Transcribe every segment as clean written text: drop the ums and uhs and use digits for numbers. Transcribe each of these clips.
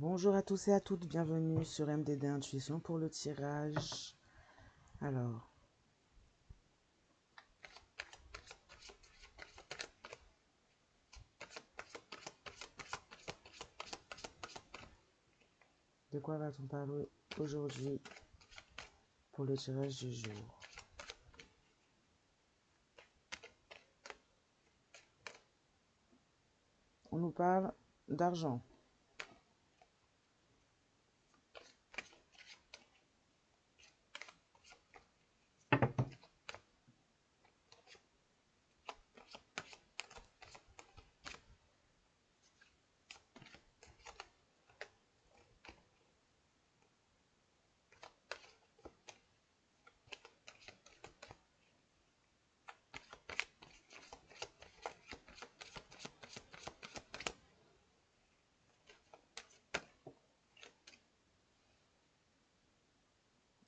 Bonjour à tous et à toutes, bienvenue sur MDD Intuition pour le tirage. Alors, de quoi va-t-on parler aujourd'hui pour le tirage du jour? On nous parle d'argent.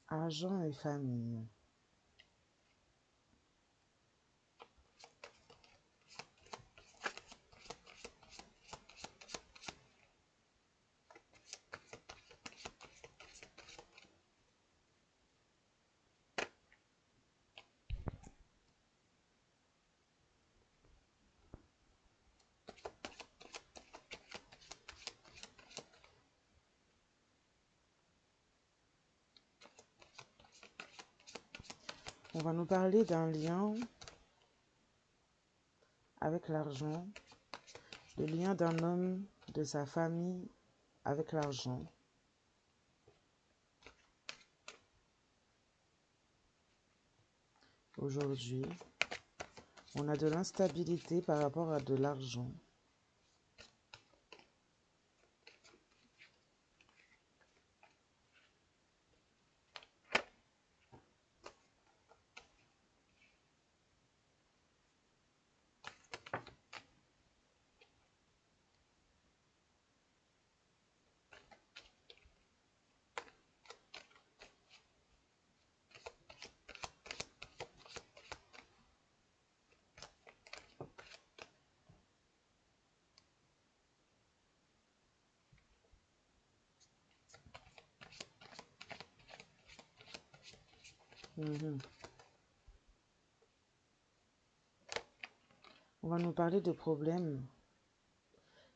Argent et famille. On va nous parler d'un lien avec l'argent, le lien d'un homme de sa famille avec l'argent. Aujourd'hui, on a de l'instabilité par rapport à de l'argent. On va nous parler de problèmes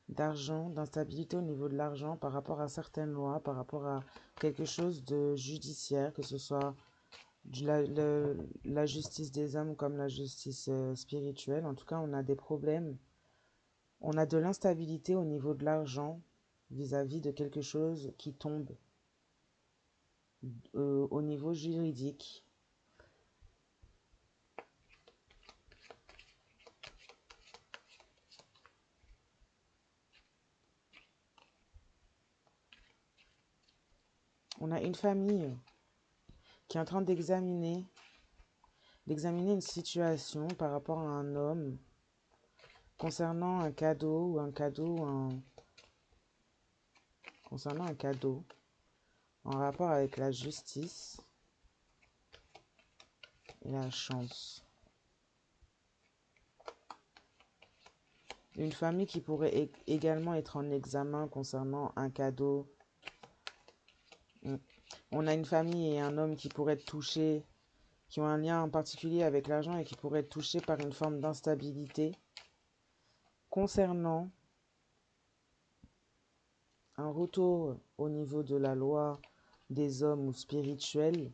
d'argent, d'instabilité au niveau de l'argent par rapport à certaines lois, par rapport à quelque chose de judiciaire, que ce soit la justice des hommes comme la justice spirituelle. En tout cas, on a des problèmes. On a de l'instabilité au niveau de l'argent vis-à-vis de quelque chose qui tombe au niveau juridique. On a une famille qui est en train d'examiner une situation par rapport à un homme concernant un cadeau concernant un cadeau en rapport avec la justice et la chance. Une famille qui pourrait également être en examen concernant un cadeau. On a une famille et un homme qui pourraient être touchés, qui ont un lien en particulier avec l'argent et qui pourraient être touchés par une forme d'instabilité concernant un retour au niveau de la loi des hommes ou spirituels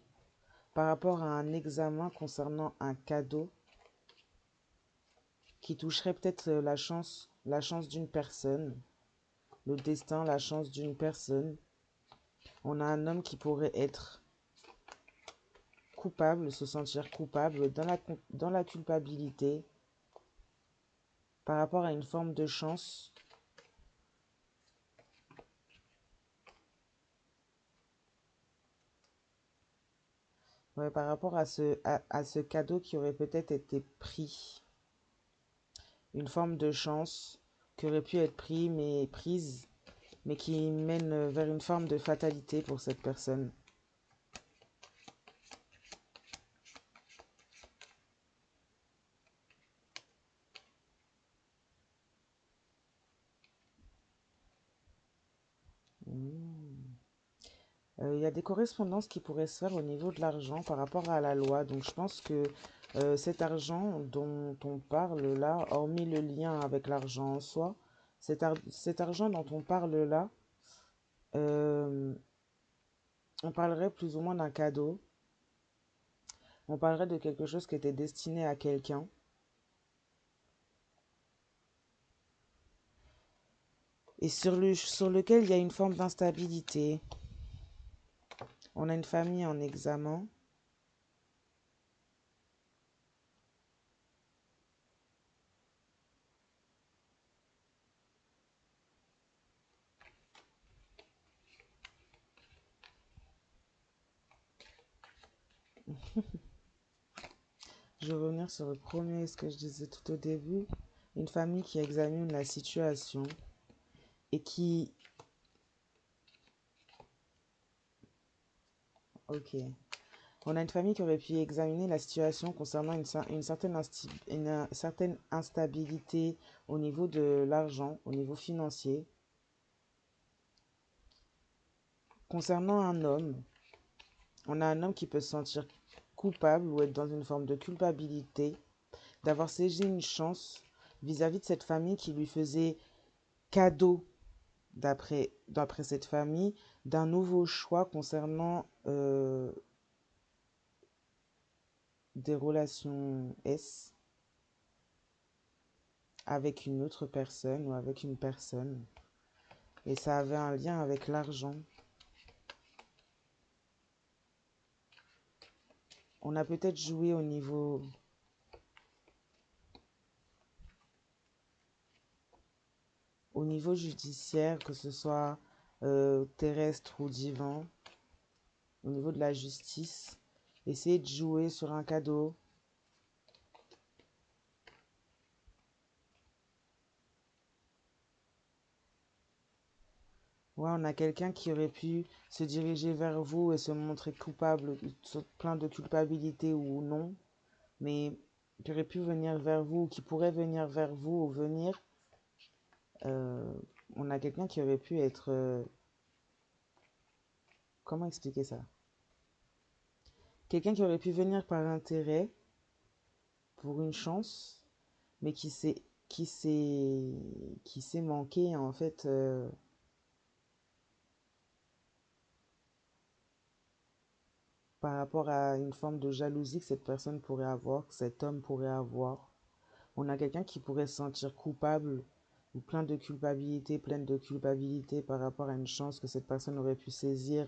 par rapport à un examen concernant un cadeau qui toucherait peut-être la chance d'une personne, le destin, la chance d'une personne. On a un homme qui pourrait être coupable, se sentir coupable dans la culpabilité par rapport à une forme de chance. Ouais, par rapport à ce cadeau qui aurait peut-être été pris. Une forme de chance qui aurait pu être prise, mais qui mène vers une forme de fatalité pour cette personne. Hmm. Il y a des correspondances qui pourraient se faire au niveau de l'argent par rapport à la loi. Donc je pense que cet argent dont on parle là, hormis le lien avec l'argent en soi, cet argent dont on parle là, euh, on parlerait plus ou moins d'un cadeau. On parlerait de quelque chose qui était destiné à quelqu'un et sur lequel il y a une forme d'instabilité. On a une famille en examen. Je vais revenir sur le premier, ce que je disais tout au début. Une famille qui examine la situation et qui... Ok. On a une famille qui aurait pu examiner la situation concernant une certaine instabilité au niveau de l'argent, au niveau financier. Concernant un homme, on a un homme qui peut se sentir coupable ou être dans une forme de culpabilité d'avoir saisi une chance vis-à-vis de cette famille qui lui faisait cadeau, d'après cette famille, d'un nouveau choix concernant des relations S avec une autre personne ou avec une personne. Et ça avait un lien avec l'argent. On a peut-être joué au niveau judiciaire, que ce soit terrestre ou divin, au niveau de la justice. Essayer de jouer sur un cadeau. Ouais, on a quelqu'un qui aurait pu se diriger vers vous et se montrer coupable, plein de culpabilité ou non, mais qui aurait pu venir vers vous, qui pourrait venir vers vous ou venir. euh, on a quelqu'un qui aurait pu être... comment expliquer ça? Quelqu'un qui aurait pu venir par intérêt, pour une chance, mais qui s'est manqué en fait par rapport à une forme de jalousie que cette personne pourrait avoir, que cet homme pourrait avoir. On a quelqu'un qui pourrait se sentir coupable ou pleine de culpabilité par rapport à une chance que cette personne aurait pu saisir,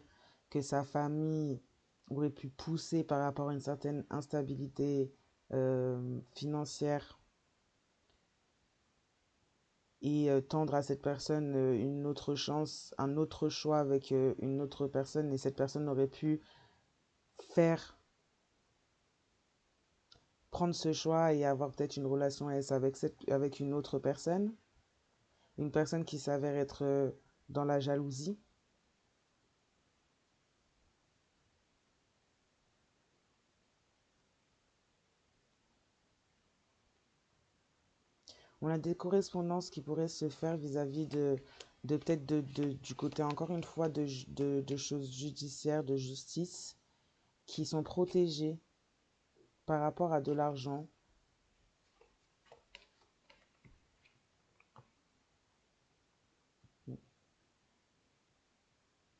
que sa famille aurait pu pousser par rapport à une certaine instabilité financière et tendre à cette personne une autre chance, un autre choix avec une autre personne et cette personne aurait pu faire prendre ce choix et avoir peut-être une relation S avec une autre personne, une personne qui s'avère être dans la jalousie. On a des correspondances qui pourraient se faire vis-à-vis de peut-être du côté encore une fois de choses judiciaires, de justice, qui sont protégées par rapport à de l'argent.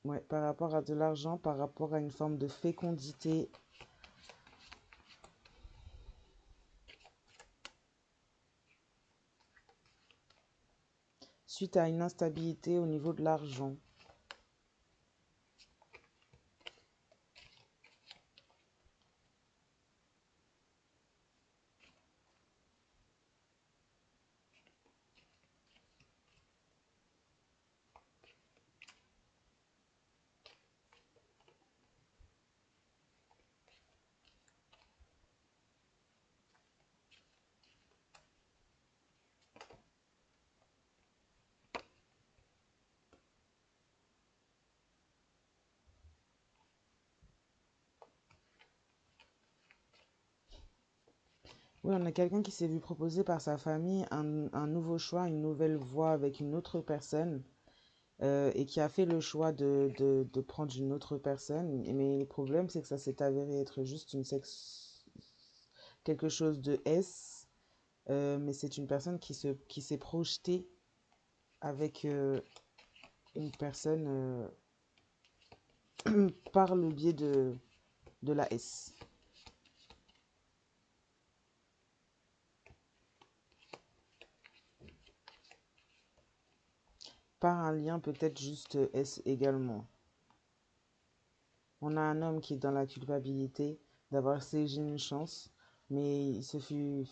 Ouais, par rapport à de l'argent, par rapport à une forme de fécondité suite à une instabilité au niveau de l'argent. Oui, on a quelqu'un qui s'est vu proposer par sa famille un nouveau choix, une nouvelle voie avec une autre personne et qui a fait le choix de prendre une autre personne. Mais le problème, c'est que ça s'est avéré être juste quelque chose de S, mais c'est une personne qui s'est projetée avec une personne par le biais de la S. Par un lien peut-être juste S également. On a un homme qui est dans la culpabilité d'avoir saisi une chance, mais ce fut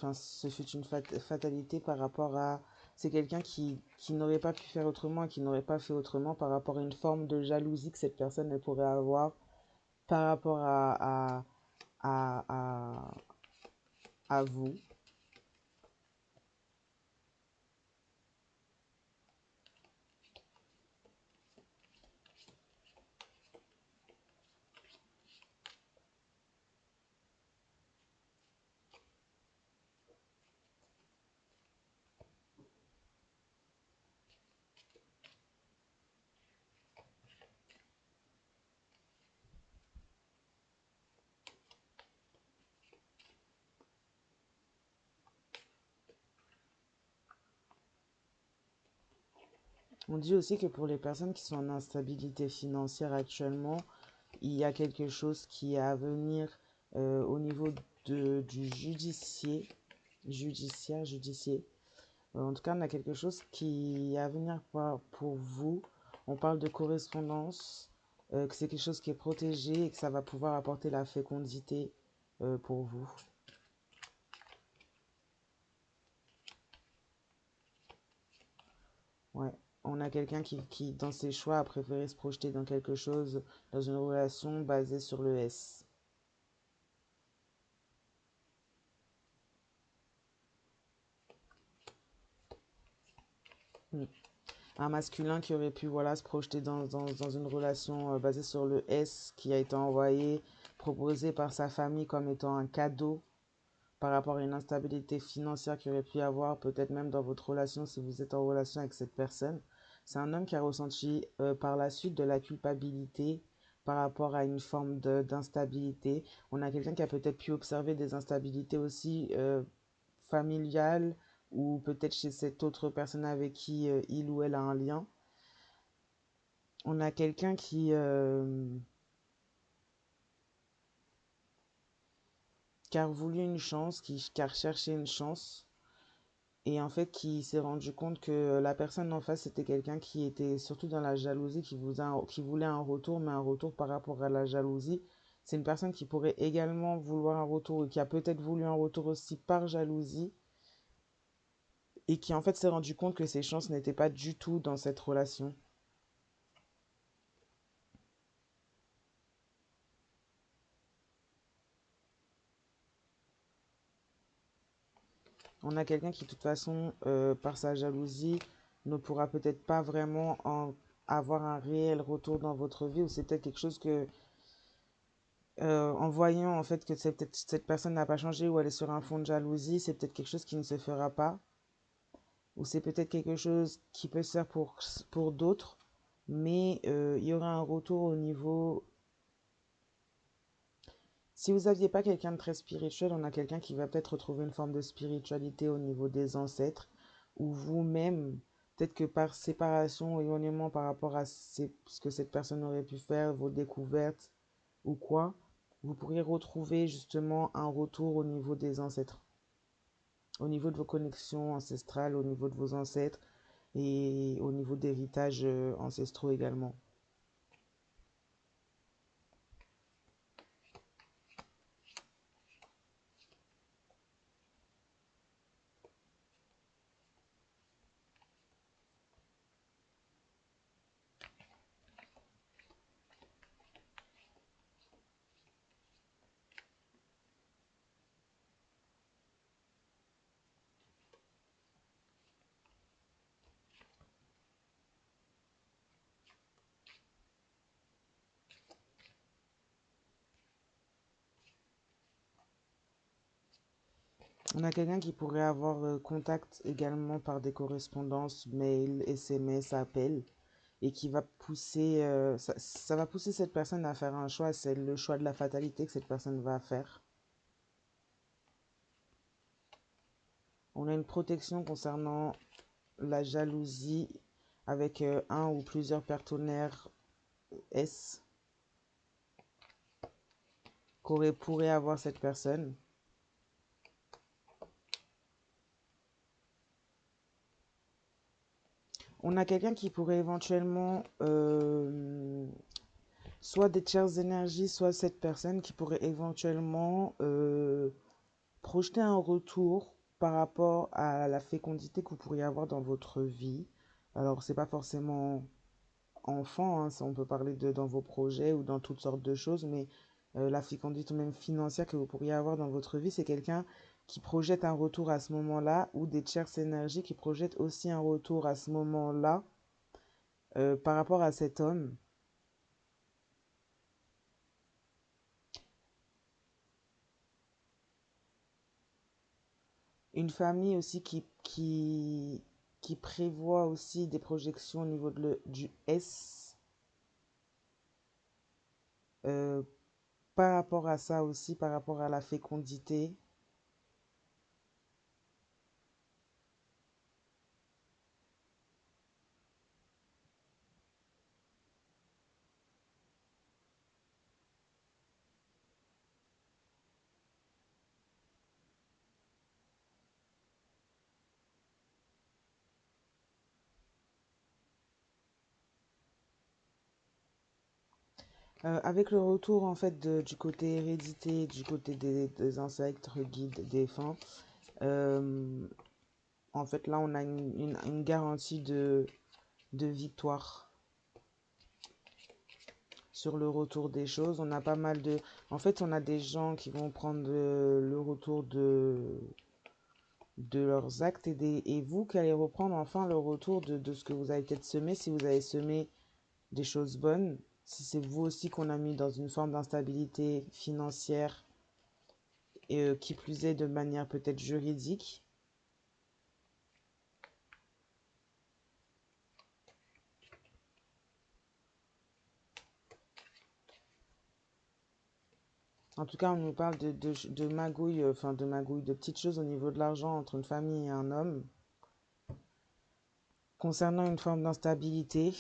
une fatalité par rapport à... C'est quelqu'un qui n'aurait pas pu faire autrement, qui n'aurait pas fait autrement par rapport à une forme de jalousie que cette personne elle pourrait avoir par rapport à, à, à vous. On dit aussi que pour les personnes qui sont en instabilité financière actuellement, il y a quelque chose qui est à venir au niveau du judiciaire. En tout cas, on a quelque chose qui est à venir pour vous. On parle de correspondance, que c'est quelque chose qui est protégé et que ça va pouvoir apporter la fécondité pour vous. Ouais. On a quelqu'un dans ses choix, a préféré se projeter dans quelque chose, dans une relation basée sur le S. Mm. Un masculin qui aurait pu voilà, se projeter dans une relation basée sur le S qui a été envoyé, proposé par sa famille comme étant un cadeau par rapport à une instabilité financière qu'il aurait pu y avoir, peut-être même dans votre relation si vous êtes en relation avec cette personne. C'est un homme qui a ressenti par la suite de la culpabilité par rapport à une forme d'instabilité. On a quelqu'un qui a peut-être pu observer des instabilités aussi familiales ou peut-être chez cette autre personne avec qui il ou elle a un lien. On a quelqu'un qui a voulu une chance, qui a recherché une chance et en fait qui s'est rendu compte que la personne en face c'était quelqu'un qui était surtout dans la jalousie, qui voulait un retour, mais un retour par rapport à la jalousie. C'est une personne qui pourrait également vouloir un retour et qui a peut-être voulu un retour aussi par jalousie et qui en fait s'est rendu compte que ses chances n'étaient pas du tout dans cette relation. On a quelqu'un qui, de toute façon, par sa jalousie, ne pourra peut-être pas vraiment avoir un réel retour dans votre vie, ou c'est peut-être quelque chose que, en voyant en fait que cette personne n'a pas changé, ou elle est sur un fond de jalousie, c'est peut-être quelque chose qui ne se fera pas, ou c'est peut-être quelque chose qui peut se faire pour d'autres, mais il y aura un retour au niveau... Si vous n'aviez pas quelqu'un de très spirituel, on a quelqu'un qui va peut-être retrouver une forme de spiritualité au niveau des ancêtres, ou vous-même, peut-être que par séparation ou éloignement par rapport à ce que cette personne aurait pu faire, vos découvertes ou quoi, vous pourriez retrouver justement un retour au niveau des ancêtres, au niveau de vos connexions ancestrales, au niveau de vos ancêtres et au niveau d'héritages ancestraux également. On a quelqu'un qui pourrait avoir contact également par des correspondances, mail, SMS, appels, et qui va pousser, ça va pousser cette personne à faire un choix. C'est le choix de la fatalité que cette personne va faire. On a une protection concernant la jalousie avec un ou plusieurs partenaires S pourrait avoir cette personne. On a quelqu'un qui pourrait éventuellement, soit des tierces énergies, soit cette personne qui pourrait éventuellement projeter un retour par rapport à la fécondité que vous pourriez avoir dans votre vie. Alors, c'est pas forcément enfant, hein, ça on peut parler de dans vos projets ou dans toutes sortes de choses, mais la fécondité même financière que vous pourriez avoir dans votre vie, c'est quelqu'un qui projette un retour à ce moment-là, ou des tierces énergies qui projettent aussi un retour à ce moment-là par rapport à cet homme. Une famille aussi qui prévoit aussi des projections au niveau du S euh, par rapport à ça aussi, par rapport à la fécondité. Avec le retour en fait du côté hérédité, du côté des ancêtres, guides, défunts, euh, en fait là on a une garantie de victoire sur le retour des choses. On a pas mal de... En fait on a des gens qui vont prendre le retour de leurs actes et vous qui allez reprendre enfin le retour de ce que vous avez peut-être semé, si vous avez semé des choses bonnes, si c'est vous aussi qu'on a mis dans une forme d'instabilité financière et qui plus est de manière peut-être juridique. En tout cas, on nous parle de magouilles, enfin de magouilles, de petites choses au niveau de l'argent entre une famille et un homme. Concernant une forme d'instabilité,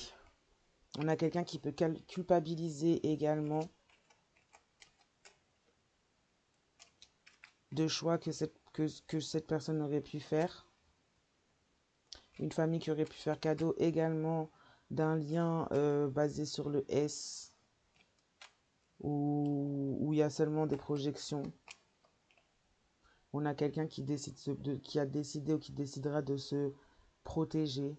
on a quelqu'un qui peut culpabiliser également de choix que cette personne aurait pu faire. Une famille qui aurait pu faire cadeau également d'un lien basé sur le S, où il y a seulement des projections. On a quelqu'un qui a décidé ou qui décidera de se protéger.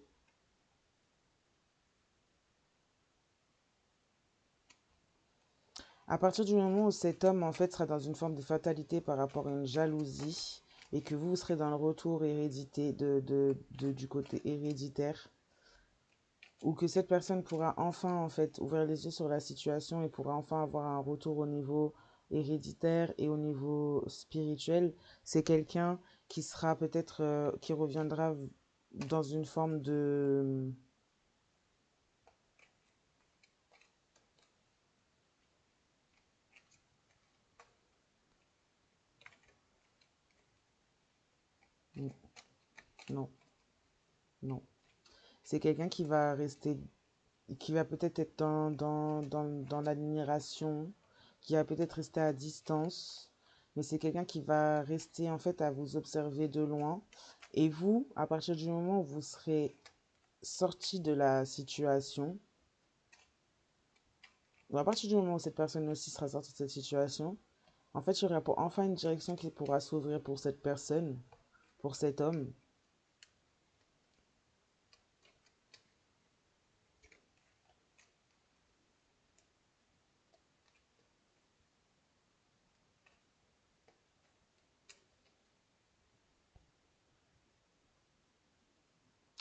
À partir du moment où cet homme en fait sera dans une forme de fatalité par rapport à une jalousie et que vous serez dans le retour hérédité du côté héréditaire, ou que cette personne pourra enfin en fait ouvrir les yeux sur la situation et pourra enfin avoir un retour au niveau héréditaire et au niveau spirituel, c'est quelqu'un qui sera peut-être qui reviendra dans une forme de... Non, non. C'est quelqu'un qui va rester, qui va peut-être être dans l'admiration, qui va peut-être rester à distance, mais c'est quelqu'un qui va rester en fait à vous observer de loin. Et vous, à partir du moment où vous serez sorti de la situation, ou à partir du moment où cette personne aussi sera sortie de cette situation, en fait, il y aura enfin une direction qui pourra s'ouvrir pour cette personne, pour cet homme.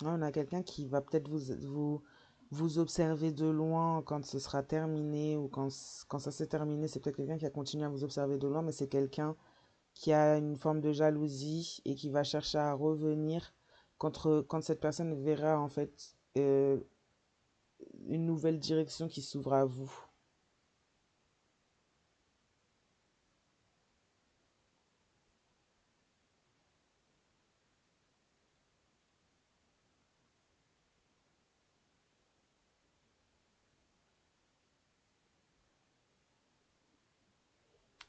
Ouais, on a quelqu'un qui va peut-être vous observer de loin quand ce sera terminé ou quand ça s'est terminé. C'est peut-être quelqu'un qui a continué à vous observer de loin, mais c'est quelqu'un qui a une forme de jalousie et qui va chercher à revenir quand cette personne verra en fait une nouvelle direction qui s'ouvre à vous.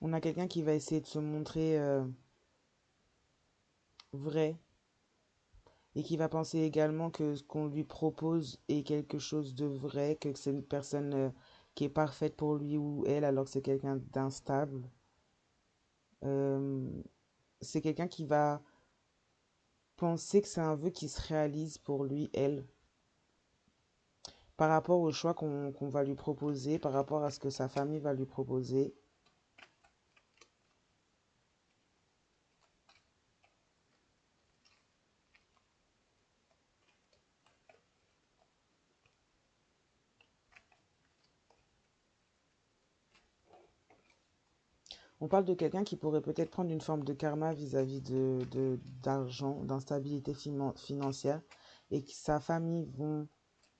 On a quelqu'un qui va essayer de se montrer vrai et qui va penser également que ce qu'on lui propose est quelque chose de vrai, que c'est une personne qui est parfaite pour lui ou elle alors que c'est quelqu'un d'instable. Euh, c'est quelqu'un qui va penser que c'est un vœu qui se réalise pour lui, elle, par rapport au choix qu'on va lui proposer, par rapport à ce que sa famille va lui proposer. On parle de quelqu'un qui pourrait peut-être prendre une forme de karma vis-à-vis d'argent, d'instabilité financière, et que sa famille vont...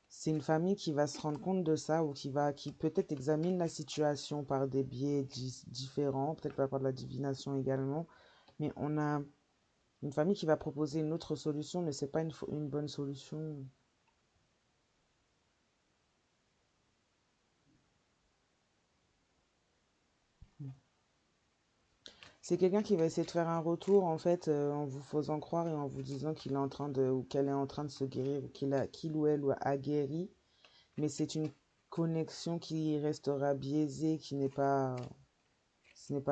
C'est une famille qui va se rendre compte de ça ou qui peut-être examine la situation par des biais différents, peut-être par de la divination également, mais on a une famille qui va proposer une autre solution, mais c'est pas une bonne solution. C'est quelqu'un qui va essayer de faire un retour en fait en vous faisant croire et en vous disant qu'il est en train de ou qu'elle est en train de se guérir ou qu'il ou elle a guéri, mais c'est une connexion qui restera biaisée, qui n'est pas c'est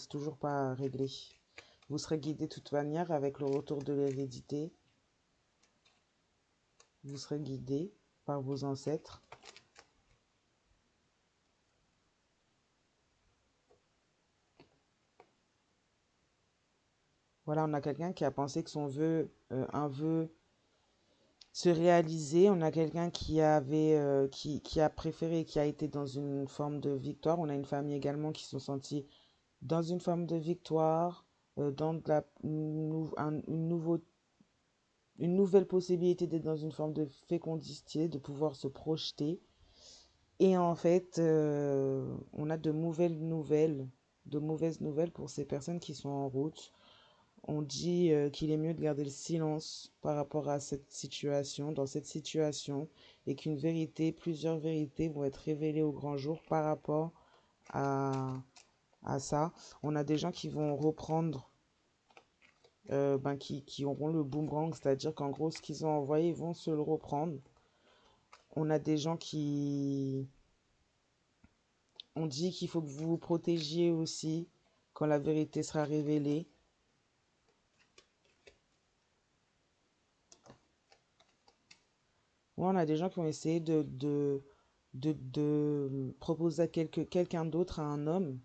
toujours pas réglé. Vous serez guidé de toute manière avec le retour de l'hérédité. Vous serez guidé par vos ancêtres. Voilà, on a quelqu'un qui a pensé que un vœu se réaliser. On a quelqu'un qui a préféré, qui a été dans une forme de victoire. On a une famille également qui sont sentis dans une forme de victoire, dans de une nouvelle possibilité d'être dans une forme de fécondité, de pouvoir se projeter. Et en fait, on a de mauvaises nouvelles pour ces personnes qui sont en route. On dit qu'il est mieux de garder le silence par rapport à cette situation, dans cette situation, et qu'une vérité, plusieurs vérités vont être révélées au grand jour par rapport à, à ça. On a des gens qui vont reprendre, qui auront le boomerang, c'est-à-dire qu'en gros, ce qu'ils ont envoyé, ils vont se le reprendre. On a des gens qui... On dit qu'il faut que vous vous protégiez aussi quand la vérité sera révélée. Ouais, on a des gens qui ont essayé de proposer à quelqu'un d'autre, à un homme.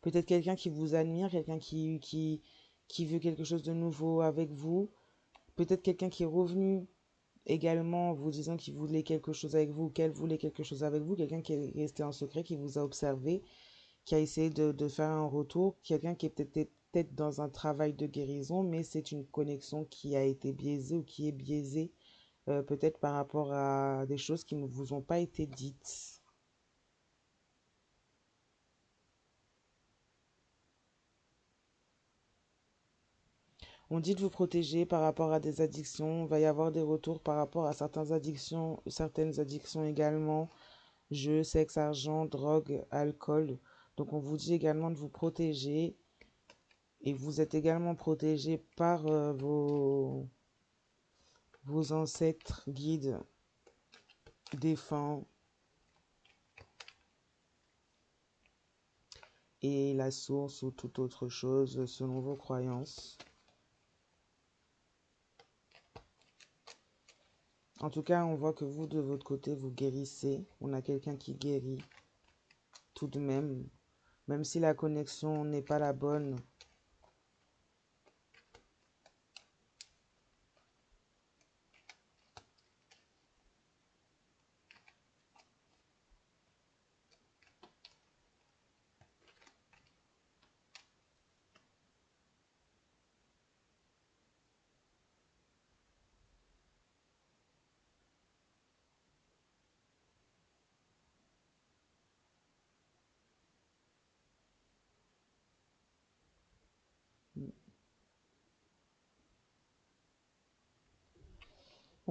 Peut-être quelqu'un qui vous admire, quelqu'un qui veut quelque chose de nouveau avec vous. Peut-être quelqu'un qui est revenu également en vous disant qu'il voulait quelque chose avec vous, qu'elle voulait quelque chose avec vous. Quelqu'un qui est resté en secret, qui vous a observé, qui a essayé de faire un retour. Quelqu'un qui est peut-être dans un travail de guérison, mais c'est une connexion qui a été biaisée ou qui est biaisée peut-être par rapport à des choses qui ne vous ont pas été dites. On dit de vous protéger par rapport à des addictions. Il va y avoir des retours par rapport à certaines addictions également. Jeux, sexe, argent, drogue, alcool. Donc on vous dit également de vous protéger. Et vous êtes également protégé par vos ancêtres, guides, défunts et la source ou toute autre chose selon vos croyances. En tout cas, on voit que vous, de votre côté, vous guérissez. On a quelqu'un qui guérit tout de même, même si la connexion n'est pas la bonne.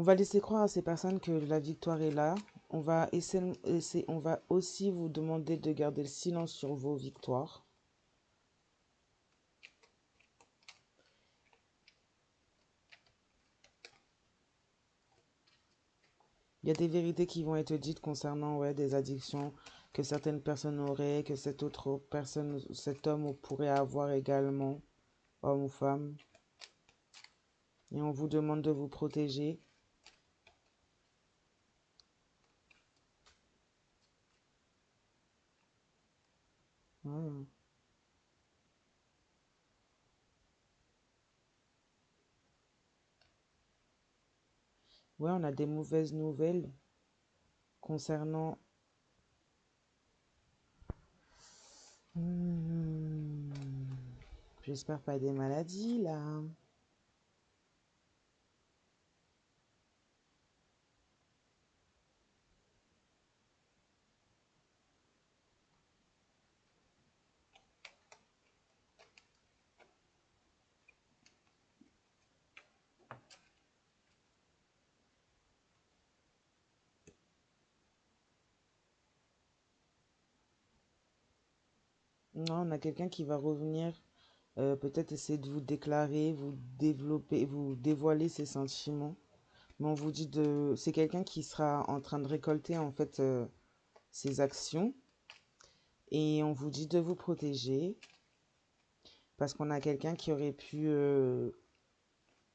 On va laisser croire à ces personnes que la victoire est là. On va aussi vous demander de garder le silence sur vos victoires. Il y a des vérités qui vont être dites concernant des addictions que certaines personnes auraient, que cette autre personne, cet homme pourrait avoir également, homme ou femme. Et on vous demande de vous protéger. Voilà. Ouais, on a des mauvaises nouvelles concernant... Hmm, j'espère pas des maladies là. Non, on a quelqu'un qui va revenir, peut-être essayer de vous déclarer, vous développer, vous dévoiler ses sentiments. Mais on vous dit de... C'est quelqu'un qui sera en train de récolter en fait ses actions. Et on vous dit de vous protéger parce qu'on a quelqu'un qui aurait pu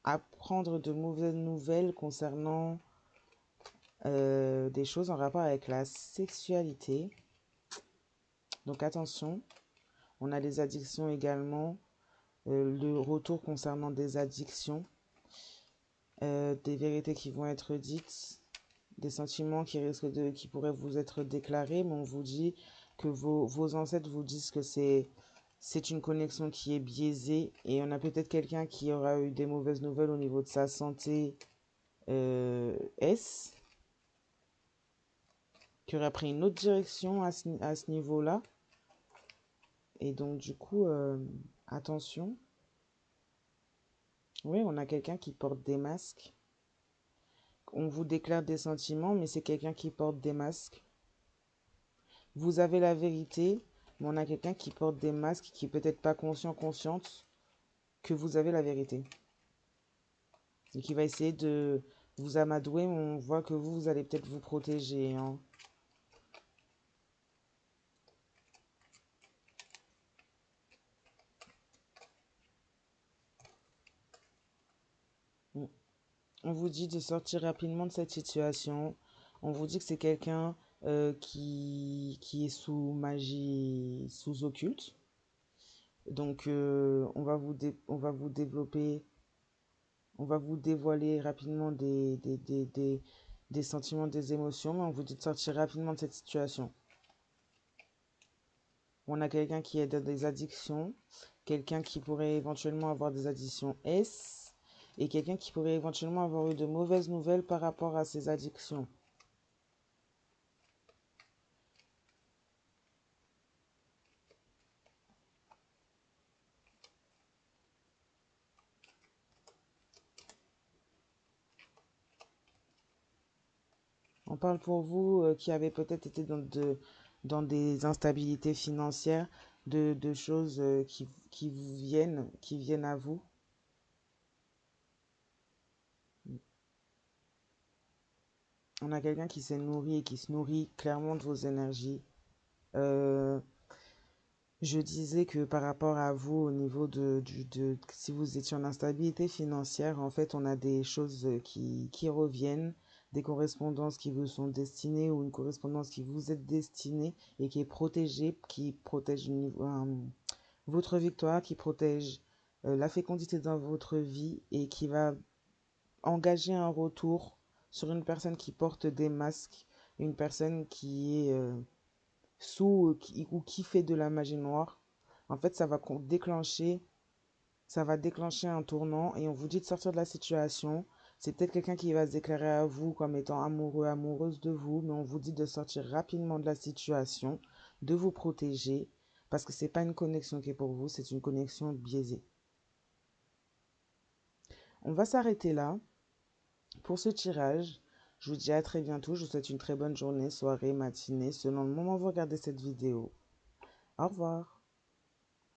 apprendre de mauvaises nouvelles concernant des choses en rapport avec la sexualité. Donc attention, on a les addictions également, le retour concernant des addictions, des vérités qui vont être dites, des sentiments qui pourraient vous être déclarés, mais on vous dit que vos ancêtres vous disent que c'est une connexion qui est biaisée et on a peut-être quelqu'un qui aura eu des mauvaises nouvelles au niveau de sa santé S, qui aurait pris une autre direction à ce niveau-là. Et donc du coup, attention. Oui, on a quelqu'un qui porte des masques. On vous déclare des sentiments, mais c'est quelqu'un qui porte des masques. Vous avez la vérité, mais on a quelqu'un qui porte des masques, qui est peut-être pas consciente que vous avez la vérité. Et qui va essayer de vous amadouer, mais on voit que vous allez peut-être vous protéger. Hein. On vous dit de sortir rapidement de cette situation. On vous dit que c'est quelqu'un qui est sous magie, sous occulte. Donc, on va vous développer, on va vous dévoiler rapidement des sentiments, des émotions, mais on vous dit de sortir rapidement de cette situation. On a quelqu'un qui est dans des addictions, quelqu'un qui pourrait éventuellement avoir des addictions S, et quelqu'un qui pourrait éventuellement avoir eu de mauvaises nouvelles par rapport à ces addictions. On parle pour vous qui avez peut-être été dans des instabilités financières, de choses qui viennent à vous. On a quelqu'un qui s'est nourri et qui se nourrit clairement de vos énergies. Euh, je disais que par rapport à vous, au niveau si vous étiez en instabilité financière, en fait, on a des choses qui reviennent, des correspondances qui vous sont destinées ou une correspondance qui vous est destinée et qui est protégée, qui protège votre victoire, qui protège la fécondité dans votre vie et qui va engager un retour sur une personne qui porte des masques, une personne qui est ou qui fait de la magie noire. En fait, ça va déclencher un tournant et on vous dit de sortir de la situation. C'est peut-être quelqu'un qui va se déclarer à vous comme étant amoureux, amoureuse de vous, mais on vous dit de sortir rapidement de la situation, de vous protéger, parce que c'est pas une connexion qui est pour vous, c'est une connexion biaisée. On va s'arrêter là pour ce tirage. Je vous dis à très bientôt. Je vous souhaite une très bonne journée, soirée, matinée, selon le moment où vous regardez cette vidéo. Au revoir.